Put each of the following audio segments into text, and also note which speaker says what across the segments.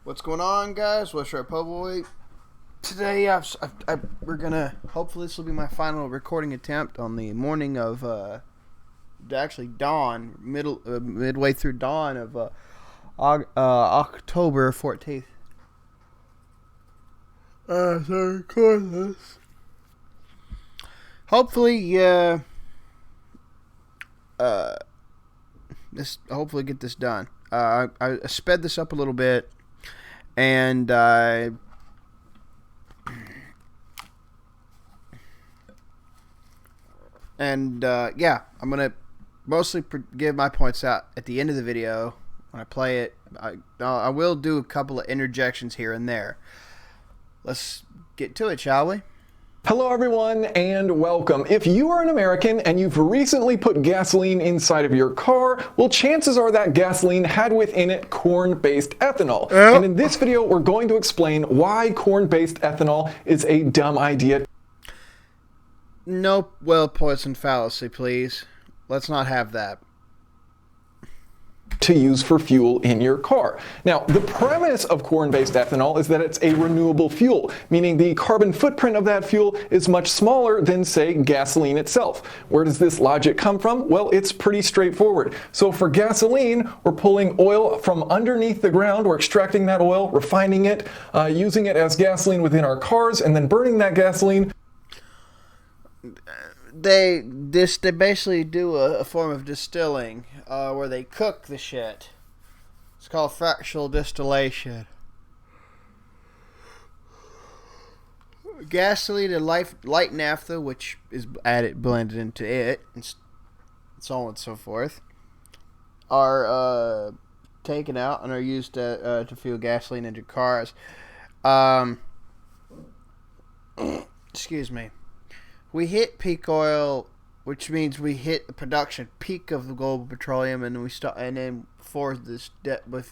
Speaker 1: What's going on, guys? What's up, Boy? Today, we're gonna. Hopefully, this will be my final recording attempt on the morning of, actually dawn, midway through dawn of October 14th. So record this. Hopefully, hopefully get this done. I sped this up a little bit. And yeah, I'm gonna mostly give my points out at the end of the video when I play it. I will do a couple of interjections here and there. Let's get to it, shall we?
Speaker 2: Hello everyone and welcome. If you are an American and you've recently put gasoline inside of your car, well, chances are that gasoline had within it corn-based ethanol. And in this video, we're going to explain why corn-based ethanol is a dumb idea.
Speaker 1: No well-poisoned fallacy, please. Let's not have that.
Speaker 2: To use for fuel in your car. Now, the premise of corn-based ethanol is that it's a renewable fuel, meaning the carbon footprint of that fuel is much smaller than, say, gasoline itself. Where does this logic come from? Well, it's pretty straightforward. So for gasoline, we're pulling oil from underneath the ground, we're extracting that oil, refining it, using it as gasoline within our cars, and then burning that gasoline.
Speaker 1: They basically do a form of distilling where they cook the shit. It's called fractional distillation. Gasoline and light naphtha, which is blended into it, and so on and so forth, are taken out and are used to fuel gasoline into cars. Excuse me. We hit peak oil, which means we hit the production peak of the global petroleum, and before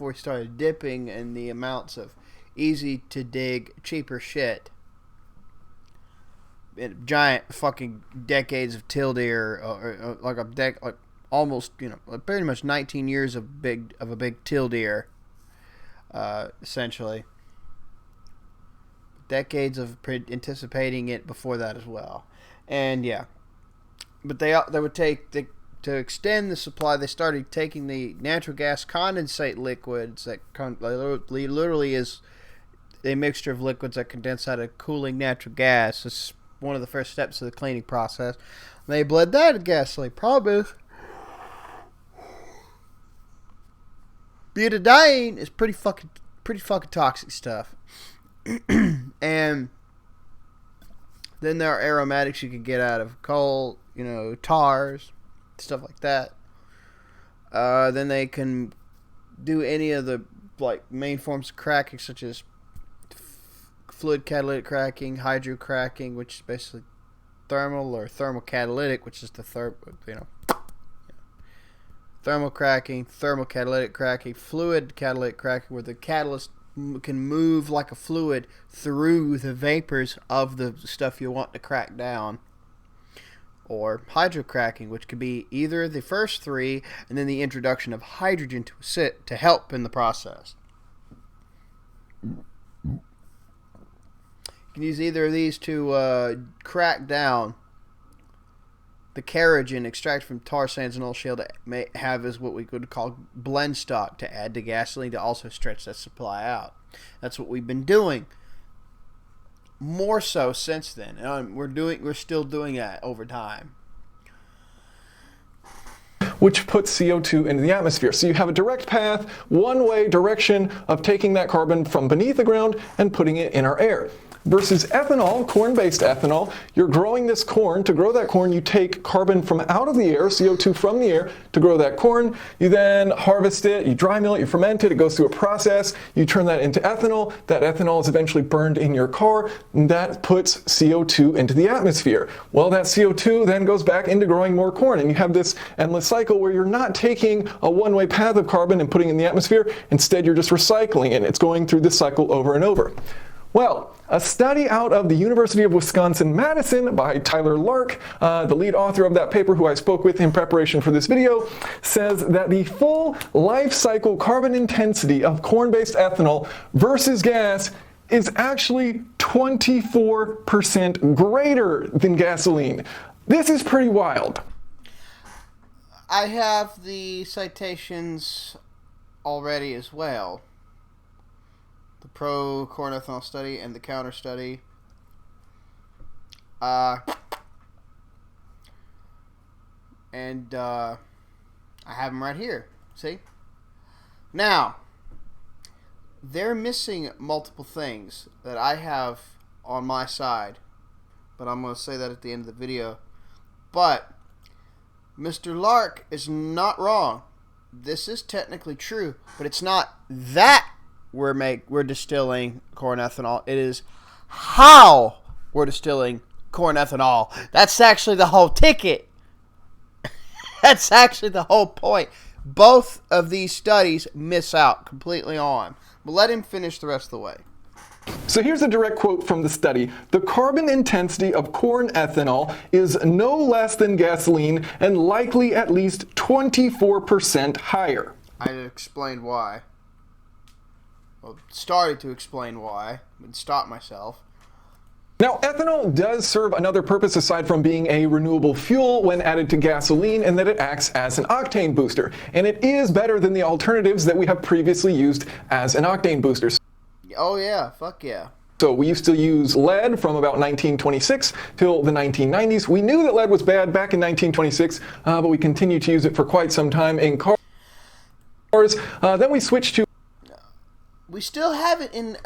Speaker 1: we started dipping in the amounts of easy to dig, cheaper shit, giant fucking decades of till deer, almost pretty much 19 years of a big till deer, essentially. Decades of anticipating it before that as well. And yeah, but they would to extend the supply. They started taking the natural gas condensate liquids that literally is a mixture of liquids that condense out of cooling natural gas. It's one of the first steps of the cleaning process. They blend that in gasoline. Problem is, butadiene is pretty fucking toxic stuff. And then there are aromatics you can get out of coal, tars, stuff like that. Then they can do any of the main forms of cracking, such as fluid catalytic cracking, hydrocracking, which is basically thermal or thermocatalytic, which is the thermal cracking, thermocatalytic cracking, fluid catalytic cracking, where the catalyst can move like a fluid through the vapors of the stuff you want to crack down. Or hydrocracking, which could be either the first three and then the introduction of hydrogen to help in the process. You can use either of these to crack down the kerogen extracted from tar sands and oil shale that may have as what we could call blend stock to add to gasoline to also stretch that supply out. That's what we've been doing. More so since then. And we're still doing that over time.
Speaker 2: Which puts CO2 into the atmosphere. So you have a direct path, one-way direction of taking that carbon from beneath the ground and putting it in our air. Versus ethanol, corn-based ethanol, you're growing this corn. To grow that corn, you take carbon from out of the air, CO2 from the air, to grow that corn. You then harvest it, you dry mill it, you ferment it, it goes through a process, you turn that into ethanol. That ethanol is eventually burned in your car, and that puts CO2 into the atmosphere. Well, that CO2 then goes back into growing more corn, and you have this endless cycle where you're not taking a one-way path of carbon and putting it in the atmosphere. Instead, you're just recycling it. It's going through this cycle over and over. Well, a study out of the University of Wisconsin-Madison by Tyler Lark, the lead author of that paper who I spoke with in preparation for this video, says that the full life cycle carbon intensity of corn-based ethanol versus gas is actually 24% greater than gasoline. This is pretty wild.
Speaker 1: I have the citations already as well. The pro corn ethanol study and the counter study. I have them right here. See? Now, they're missing multiple things that I have on my side, but I'm going to say that at the end of the video. But Mr. Lark is not wrong. This is technically true, but it's not that we're distilling corn ethanol. It is how we're distilling corn ethanol. That's actually the whole ticket. That's actually the whole point. Both of these studies miss out completely on. But let him finish the rest of the way.
Speaker 2: So here's a direct quote from the study. The carbon intensity of corn ethanol is no less than gasoline and likely at least 24% higher.
Speaker 1: I explained why. Well, started to explain why, but stopped myself.
Speaker 2: Now, ethanol does serve another purpose aside from being a renewable fuel when added to gasoline, in that it acts as an octane booster. And it is better than the alternatives that we have previously used as an octane booster.
Speaker 1: Oh yeah, fuck yeah.
Speaker 2: So we used to use lead from about 1926 till the 1990s. We knew that lead was bad back in 1926, but we continued to use it for quite some time in cars. Then we switched to...
Speaker 1: We still have it in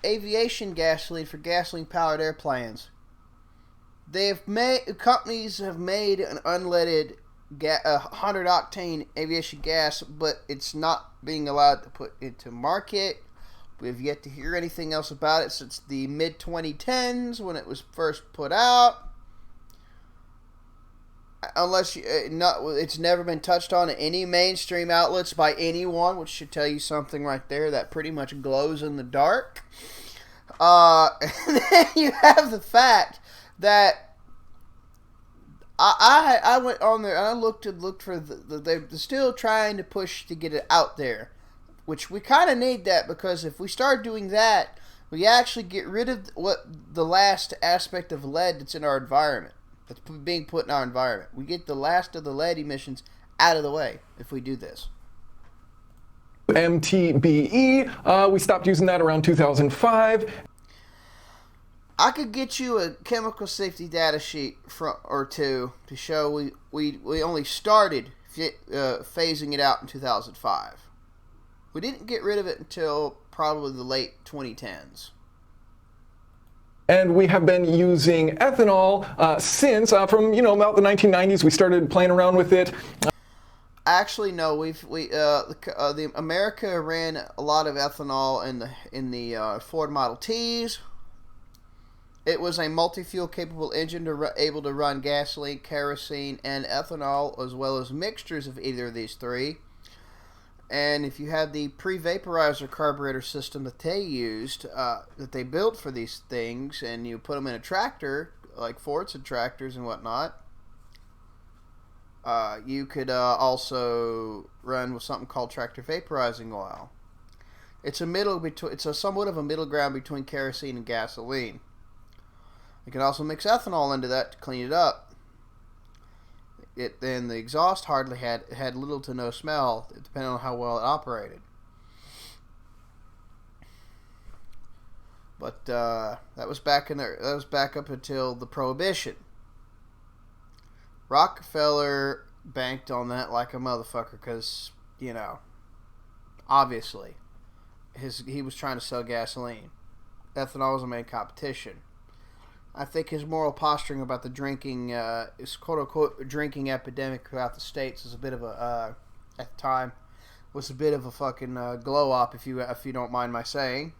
Speaker 1: aviation gasoline for gasoline-powered airplanes. Companies have made an unleaded 100-octane aviation gas, but it's not being allowed to put into market. We have yet to hear anything else about it since the mid-2010s when it was first put out. Unless it's never been touched on in any mainstream outlets by anyone, which should tell you something right there. That pretty much glows in the dark. And then you have the fact that I went on there and I looked for they're still trying to push to get it out there, which we kind of need that, because if we start doing that, we actually get rid of the last aspect of lead that's in our environment. That's being put in our environment. We get the last of the lead emissions out of the way if we do this.
Speaker 2: MTBE, we stopped using that around 2005.
Speaker 1: I could get you a chemical safety data sheet or two to show we only started phasing it out in 2005. We didn't get rid of it until probably the late 2010s.
Speaker 2: And we have been using ethanol since, from about the 1990s. We started playing around with it.
Speaker 1: Actually, no. The America ran a lot of ethanol in the Ford Model Ts. It was a multi-fuel capable engine able to run gasoline, kerosene, and ethanol, as well as mixtures of either of these three. And if you had the pre-vaporizer carburetor system that they used, that they built for these things, and you put them in a tractor, like Fords and tractors and whatnot, you could also run with something called tractor vaporizing oil. It's somewhat of a middle ground between kerosene and gasoline. You can also mix ethanol into that to clean it up. Then the exhaust hardly had little to no smell, depending on how well it operated. But that was back up until the Prohibition. Rockefeller banked on that like a motherfucker, because obviously he was trying to sell gasoline. Ethanol was a main competition. I think his moral posturing about the drinking, his quote-unquote drinking epidemic throughout the states was a bit of a, at the time, was a bit of a fucking glow-up, if you don't mind my saying.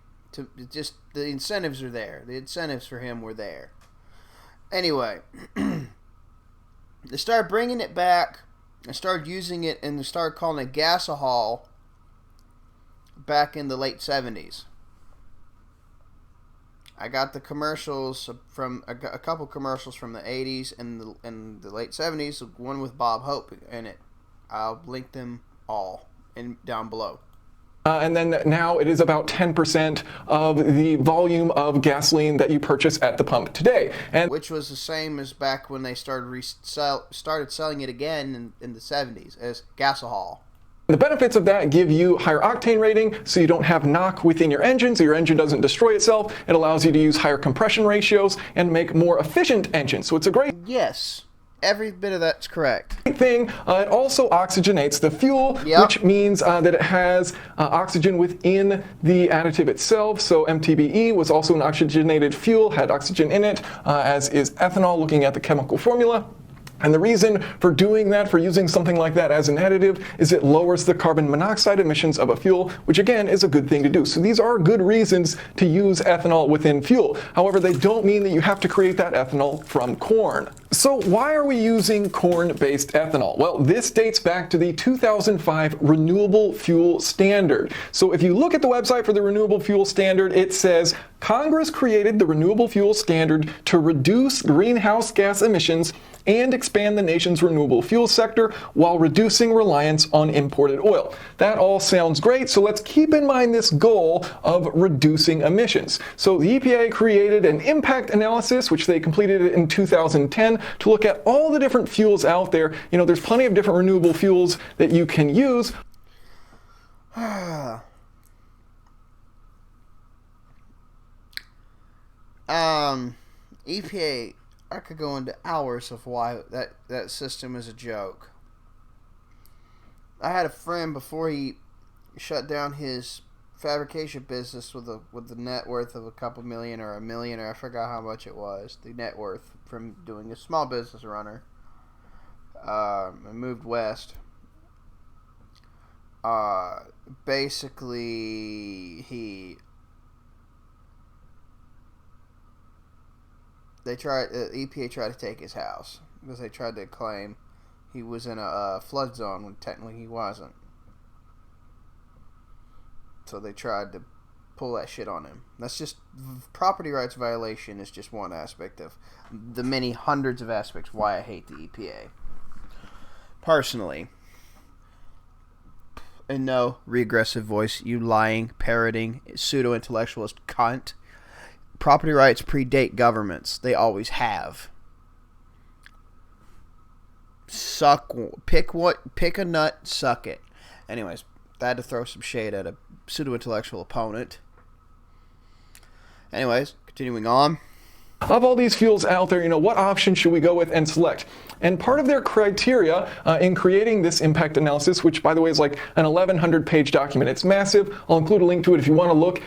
Speaker 1: Just the incentives are there. The incentives for him were there. Anyway, they started bringing it back and started using it, and they started calling it gasohol back in the late 70s. I got the commercials from a couple commercials from the 80s and the late 70s. One with Bob Hope in it. I'll link them all down below.
Speaker 2: And then now it is about 10% of the volume of gasoline that you purchase at the pump today. And
Speaker 1: which was the same as back when they started selling it again in the 70s as gasohol.
Speaker 2: The benefits of that give you higher octane rating, so you don't have knock within your engine, so your engine doesn't destroy itself. It allows you to use higher compression ratios and make more efficient engines. So it's a great...
Speaker 1: Yes. Every bit of that's correct.
Speaker 2: Thing. It also oxygenates the fuel, which means that it has oxygen within the additive itself. So MTBE was also an oxygenated fuel, had oxygen in it, as is ethanol, looking at the chemical formula. And the reason for doing that, for using something like that as an additive, is it lowers the carbon monoxide emissions of a fuel, which again is a good thing to do. So these are good reasons to use ethanol within fuel. However, they don't mean that you have to create that ethanol from corn. So why are we using corn-based ethanol? Well, this dates back to the 2005 Renewable Fuel Standard. So if you look at the website for the Renewable Fuel Standard, it says, Congress created the Renewable Fuel Standard to reduce greenhouse gas emissions and expand the nation's renewable fuel sector while reducing reliance on imported oil. That all sounds great, so let's keep in mind this goal of reducing emissions. So the EPA created an impact analysis, which they completed in 2010, to look at all the different fuels out there. You know, there's plenty of different renewable fuels that you can use.
Speaker 1: EPA, I could go into hours of why that system is a joke. I had a friend before he shut down his fabrication business with the net worth of a couple million or $1 million, or I forgot how much it was, the net worth from doing a small business runner. And moved west. Basically, EPA tried to take his house because they tried to claim he was in a flood zone when technically he wasn't. So they tried to pull that shit on him. That's just property rights violation is just one aspect of the many hundreds of aspects why I hate the EPA. Personally. And no, regressive voice, you lying, parroting, pseudo-intellectualist cunt. Property rights predate governments. They always have. Pick a nut, suck it. Anyways, I had to throw some shade at a pseudo-intellectual opponent. Anyways, continuing on.
Speaker 2: Of all these fuels out there, what option should we go with and select? And part of their criteria in creating this impact analysis, which by the way is like an 1,100-page document, it's massive. I'll include a link to it if you want to look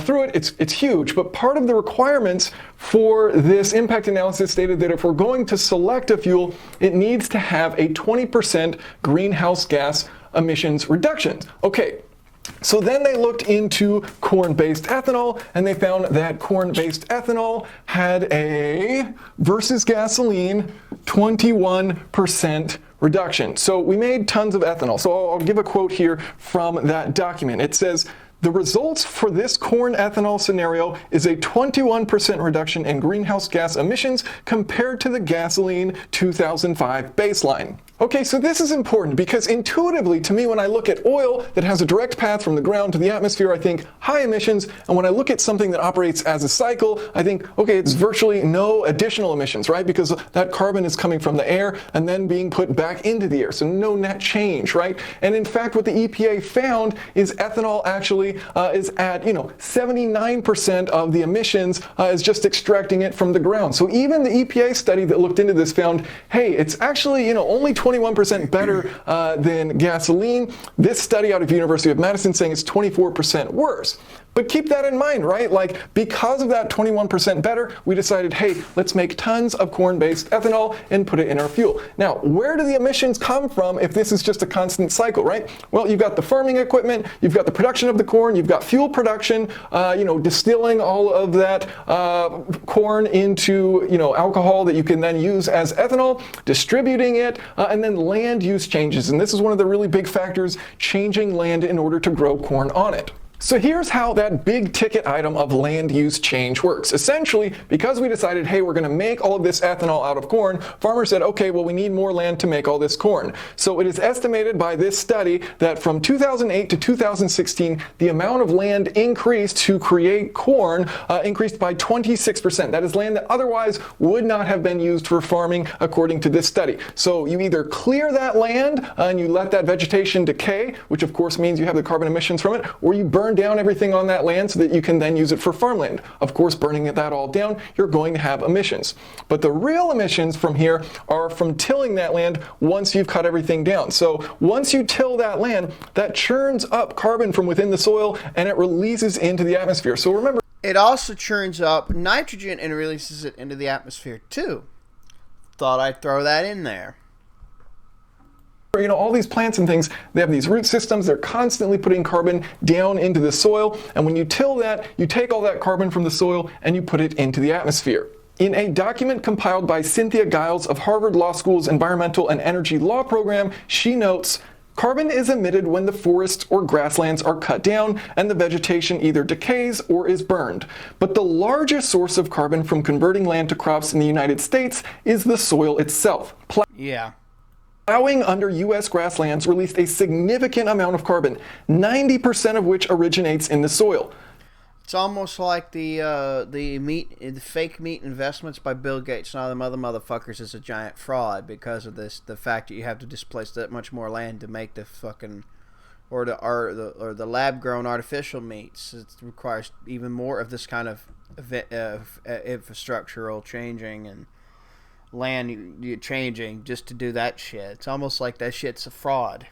Speaker 2: through it. It's huge. But part of the requirements for this impact analysis stated that if we're going to select a fuel, it needs to have a 20% greenhouse gas emissions reduction. Okay. So then they looked into corn-based ethanol, and they found that corn-based ethanol had a, versus gasoline, 21% reduction. So we made tons of ethanol. So I'll give a quote here from that document. It says, the results for this corn ethanol scenario is a 21% reduction in greenhouse gas emissions compared to the gasoline 2005 baseline. Okay, so this is important because intuitively to me when I look at oil that has a direct path from the ground to the atmosphere, I think high emissions, and when I look at something that operates as a cycle, I think, okay, it's virtually no additional emissions, right? Because that carbon is coming from the air and then being put back into the air, so no net change, right? And in fact, what the EPA found is ethanol actually is at 79% of the emissions is just extracting it from the ground. So even the EPA study that looked into this found, hey, it's actually only 21% better than gasoline. This study out of University of Madison saying it's 24% worse. But keep that in mind, right? Like, because of that 21% better, we decided, hey, let's make tons of corn-based ethanol and put it in our fuel. Now, where do the emissions come from if this is just a constant cycle, right? Well, you've got the farming equipment, you've got the production of the corn, you've got fuel production, distilling all of that corn into, alcohol that you can then use as ethanol, distributing it, and then land use changes. And this is one of the really big factors, changing land in order to grow corn on it. So here's how that big ticket item of land use change works. Essentially, because we decided, hey, we're going to make all of this ethanol out of corn, farmers said, okay, well, we need more land to make all this corn. So it is estimated by this study that from 2008 to 2016, the amount of land increased to create corn increased by 26%. That is land that otherwise would not have been used for farming, according to this study. So you either clear that land and you let that vegetation decay, which of course means you have the carbon emissions from it, or you burn down everything on that land so that you can then use it for farmland. Of course, burning that all down, you're going to have emissions. But the real emissions from here are from tilling that land once you've cut everything down. So once you till that land, that churns up carbon from within the soil and it releases into the atmosphere. So remember,
Speaker 1: it also churns up nitrogen and releases it into the atmosphere too. Thought I'd throw that in there.
Speaker 2: you know, all these plants and things, they have these root systems. They're constantly putting carbon down into the soil. And when you till that, you take all that carbon from the soil and you put it into the atmosphere. In a document compiled by Cynthia Giles of Harvard Law School's Environmental and Energy Law program, she notes, carbon is emitted when the forests or grasslands are cut down and the vegetation either decays or is burned. But the largest source of carbon from converting land to crops in the United States is the soil itself. Plowing under U.S. grasslands released a significant amount of carbon, 90% of which originates in the soil.
Speaker 1: It's almost like the fake meat investments by Bill Gates and all them other motherfuckers is a giant fraud because of the fact that you have to displace that much more land to make the fucking or the lab grown artificial meats. It requires even more of this kind of infrastructural changing and land you're changing just to do that shit. It's almost like that shit's a fraud.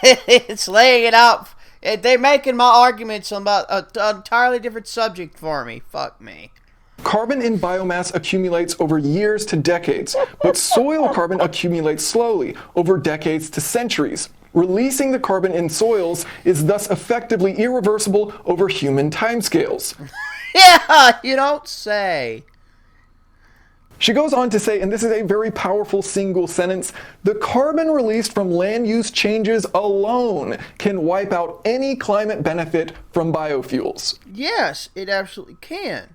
Speaker 1: It's laying it out. They're making my arguments about an entirely different subject for me. Fuck me.
Speaker 2: Carbon in biomass accumulates over years to decades, but soil carbon accumulates slowly, over decades to centuries. Releasing the carbon in soils is thus effectively irreversible over human timescales.
Speaker 1: Yeah, you don't say.
Speaker 2: She goes on to say, and this is a very powerful single sentence, the carbon released from land use changes alone can wipe out any climate benefit from biofuels.
Speaker 1: Yes, it absolutely can.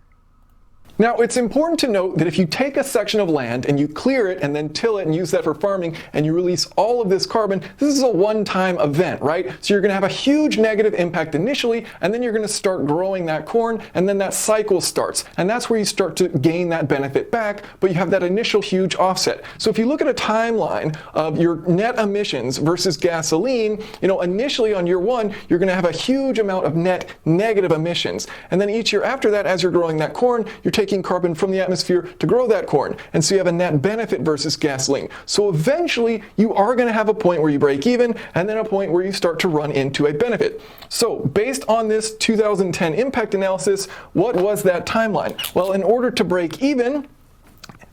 Speaker 2: Now, it's important to note that if you take a section of land and you clear it and then till it and use that for farming and you release all of this carbon, this is a one-time event, right? So you're going to have a huge negative impact initially, and then you're going to start growing that corn, and then that cycle starts. And that's where you start to gain that benefit back, but you have that initial huge offset. So if you look at a timeline of your net emissions versus gasoline, you know, initially on year one, you're going to have a huge amount of net negative emissions. And then each year after that, as you're growing that corn, you're taking carbon from the atmosphere to grow that corn. And so you have a net benefit versus gasoline. So eventually you are going to have a point where you break even and then a point where you start to run into a benefit. So based on this 2010 impact analysis, what was that timeline? Well, in order to break even,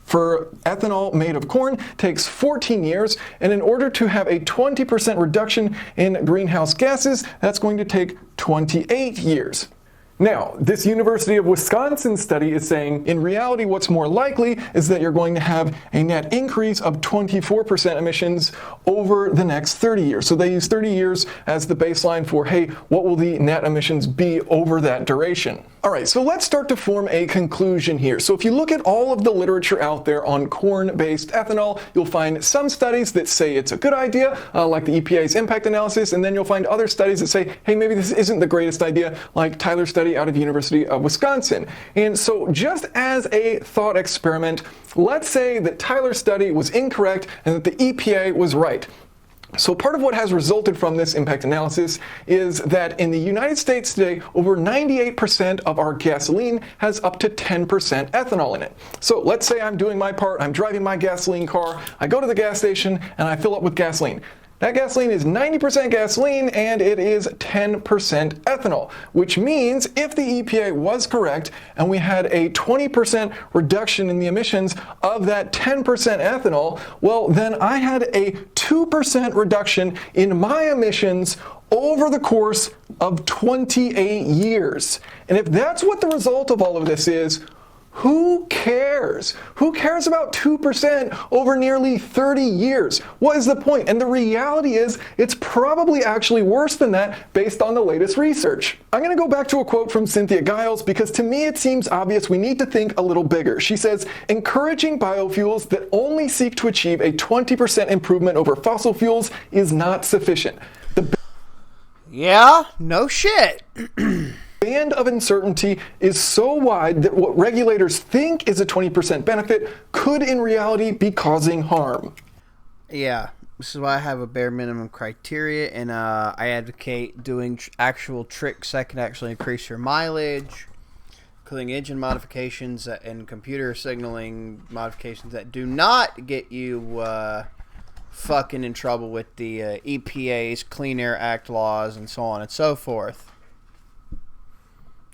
Speaker 2: for ethanol made of corn takes 14 years, and in order to have a 20% reduction in greenhouse gases, that's going to take 28 years. Now, this University of Wisconsin study is saying, in reality, what's more likely is that you're going to have a net increase of 24% emissions over the next 30 years. So they use 30 years as the baseline for, hey, what will the net emissions be over that duration? All right, so let's start to form a conclusion here. So if you look at all of the literature out there on corn-based ethanol, you'll find some studies that say it's a good idea, like the EPA's impact analysis, and then you'll find other studies that say, hey, maybe this isn't the greatest idea, like Tyler's study out of the University of Wisconsin. And so just as a thought experiment, let's say that Tyler's study was incorrect and that the EPA was right. So part of what has resulted from this impact analysis is that in the United States today, over 98% of our gasoline has up to 10% ethanol in it. So let's say I'm doing my part, I'm driving my gasoline car, I go to the gas station and I fill up with gasoline. That gasoline is 90% gasoline and it is 10% ethanol, which means if the EPA was correct and we had a 20% reduction in the emissions of that 10% ethanol, well, then I had a 2% reduction in my emissions over the course of 28 years. And if that's what the result of all of this is, Who cares? Who cares about 2% over nearly 30 years? What is the point? And the reality is, it's probably actually worse than that based on the latest research. I'm going to go back to a quote from Cynthia Giles because to me it seems obvious we need to think a little bigger. She says, encouraging biofuels that only seek to achieve a 20% improvement over fossil fuels is not sufficient.
Speaker 1: Yeah, no shit.
Speaker 2: Band of uncertainty is so wide that what regulators think is a 20% benefit could in reality be causing harm.
Speaker 1: Yeah, this is why I have a bare minimum criteria, and I advocate doing actual tricks that can actually increase your mileage, including engine modifications and computer signaling modifications that do not get you fucking in trouble with the EPA's Clean Air Act laws and so on and so forth.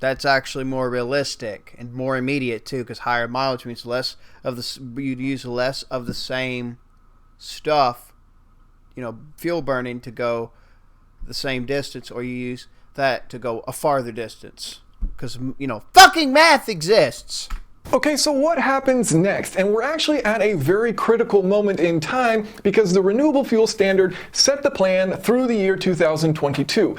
Speaker 1: That's actually more realistic and more immediate too, because higher mileage means less of the you'd use less of the same stuff, fuel burning to go the same distance, or you use that to go a farther distance, because fucking math exists.
Speaker 2: Okay, so what happens next? And we're actually at a very critical moment in time because the Renewable Fuel Standard set the plan through the year 2022.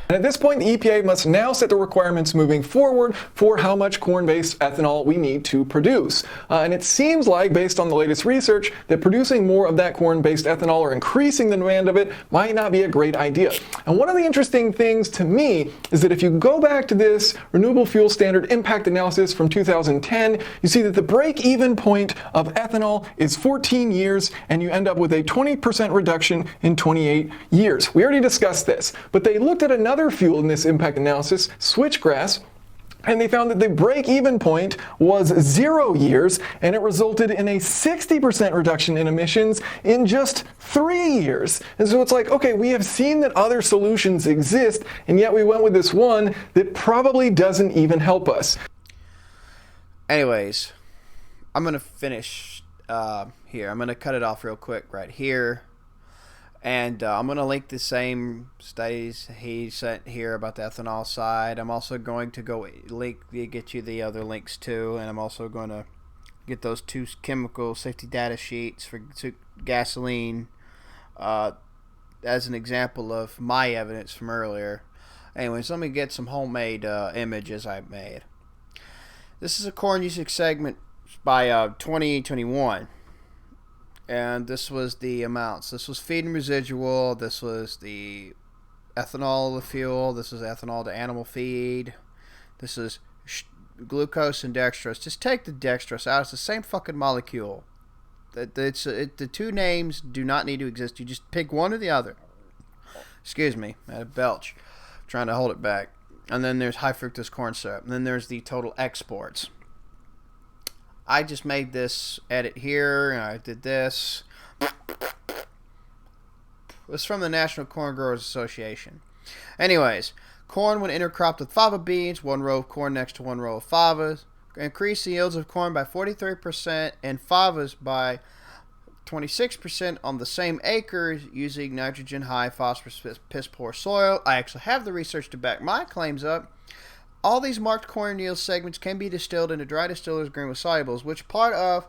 Speaker 2: And at this point, the EPA must now set the requirements moving forward for how much corn-based ethanol we need to produce. And it seems like, based on the latest research, that producing more of that corn-based ethanol or increasing the demand of it might not be a great idea. And one of the interesting things to me is that if you go back to this Renewable Fuel Standard Impact Analysis from 2010, you see that the break-even point of ethanol is 14 years, and you end up with a 20% reduction in 28 years. We already discussed this, but they looked at another fuel in this impact analysis, switchgrass, and they found that the break-even point was 0 years, and it resulted in a 60% reduction in emissions in just 3 years. And so it's like, okay, we have seen that other solutions exist, and yet we went with this one that probably doesn't even help us.
Speaker 1: Anyways, I'm going to finish here. I'm going to cut it off real quick right here. And I'm going to link the same studies he sent here about the ethanol side. I'm also going to get you the other links too. And I'm also going to get those 2 chemical safety data sheets for gasoline as an example of my evidence from earlier. Anyways, let me get some homemade images I made. This is a corn usage segment by 2021. And this was the amounts. This was feed and residual. This was the ethanol to fuel. This is ethanol to animal feed. This is glucose and dextrose. Just take the dextrose out. It's the same fucking molecule. The 2 names do not need to exist. You just pick one or the other. Excuse me. I had a belch. I'm trying to hold it back. And then there's high fructose corn syrup. And then there's the total exports. I just made this edit here, and I did this. It's from the National Corn Growers Association. Anyways, corn when intercropped with fava beans, 1 row of corn next to 1 row of favas, increase the yields of corn by 43% and favas by 26% on the same acres using nitrogen high, phosphorus piss poor soil. I actually have the research to back my claims up. All these marked corn yield segments can be distilled into dry distiller's grain with solubles, which part of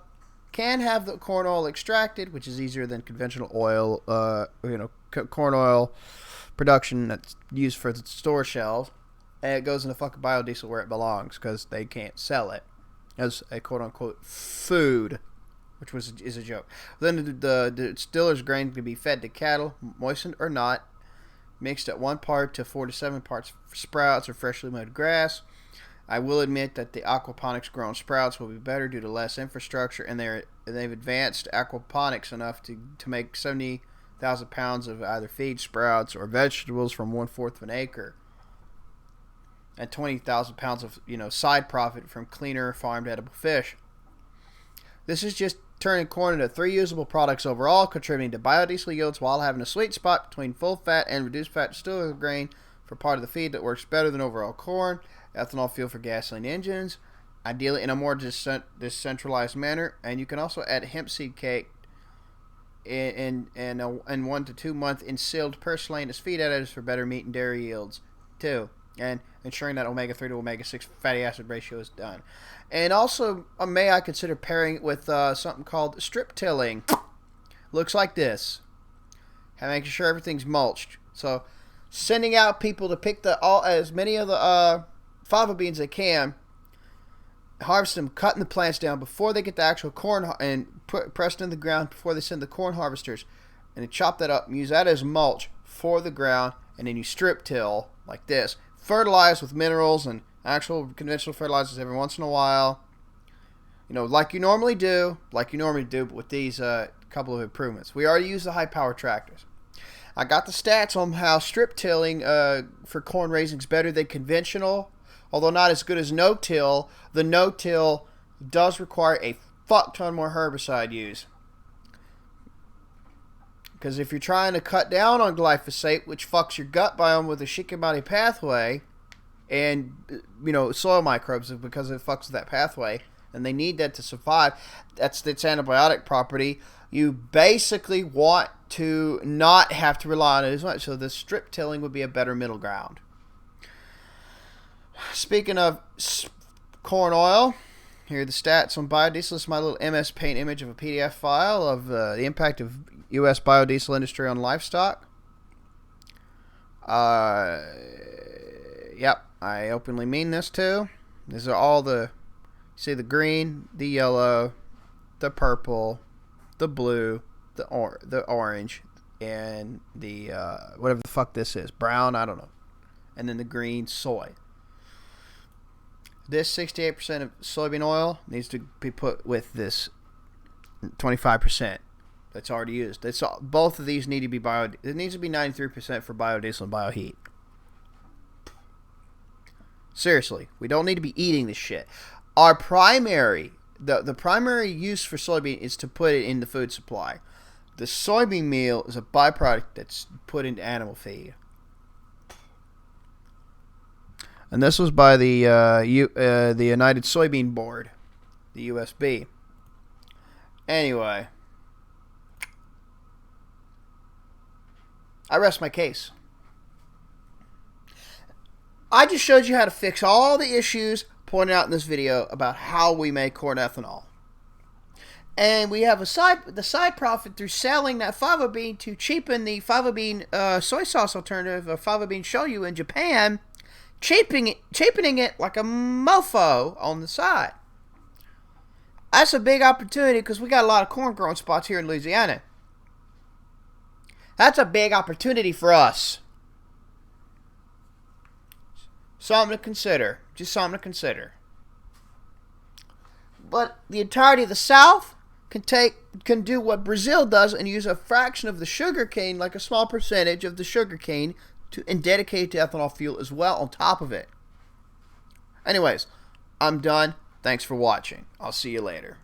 Speaker 1: can have the corn oil extracted, which is easier than conventional oil, corn oil production that's used for the store shelves, and it goes into fucking biodiesel where it belongs because they can't sell it as a quote-unquote food, which is a joke. Then the distiller's grain can be fed to cattle, moistened or not, mixed at 1 part to 4 to 7 parts for sprouts or freshly mowed grass. I will admit that the aquaponics grown sprouts will be better due to less infrastructure, and they've advanced aquaponics enough to make 70,000 pounds of either feed sprouts or vegetables from 1/4 of an acre, and 20,000 pounds of side profit from cleaner farmed edible fish. This is just turning corn into 3 usable products overall, contributing to biodiesel yields while having a sweet spot between full fat and reduced fat distillers grain for part of the feed that works better than overall corn. Ethanol fuel for gasoline engines, ideally in a more decentralized manner, and you can also add hemp seed cake in 1 to 2 month in sealed purslane as feed additives for better meat and dairy yields too. and ensuring that omega-3 to omega-6 fatty acid ratio is done. And also, may I consider pairing it with something called strip tilling. Looks like this. And making sure everything's mulched. So, sending out people to pick as many of the fava beans they can, harvest them, cutting the plants down before they get the actual corn, and press it in the ground before they send the corn harvesters. And then chop that up and use that as mulch for the ground. And then you strip till like this. Fertilize with minerals and actual conventional fertilizers every once in a while. You know, like you normally do, but with these couple of improvements. We already use the high power tractors. I got the stats on how strip tilling for corn raising is better than conventional, although not as good as no-till. The no-till does require a fuck ton more herbicide use. Because if you're trying to cut down on glyphosate, which fucks your gut biome with the Shikimani pathway, and, you know, soil microbes, because it fucks with that pathway, and they need that to survive, that's its antibiotic property, you basically want to not have to rely on it as much. So the strip tilling would be a better middle ground. Speaking of corn oil, here are the stats on biodiesel. This is my little MS Paint image of a PDF file of the impact of U.S. biodiesel industry on livestock. Yep, I openly mean this too. These are all see the green, the yellow, the purple, the blue, the orange, and the whatever the fuck this is, brown, I don't know, and then the green, soy. This 68% of soybean oil needs to be put with this 25% that's already used. Both of these need to be it needs to be 93% for biodiesel and bioheat. Seriously, we don't need to be eating this shit. Our primary, the primary use for soybean is to put it in the food supply. The soybean meal is a byproduct that's put into animal feed. And this was by the United Soybean Board, the USB. Anyway, I rest my case. I just showed you how to fix all the issues pointed out in this video about how we make corn ethanol. And we have the side profit through selling that fava bean to cheapen the fava bean soy sauce alternative of fava bean shoyu in Japan, cheapening it like a mofo on the side. That's a big opportunity because we got a lot of corn growing spots here in Louisiana. That's a big opportunity for us. Something to consider. Just something to consider. But the entirety of the South can do what Brazil does and use a fraction of the sugar cane, like a small percentage of the sugar cane, and dedicate it to ethanol fuel as well on top of it. Anyways, I'm done. Thanks for watching. I'll see you later.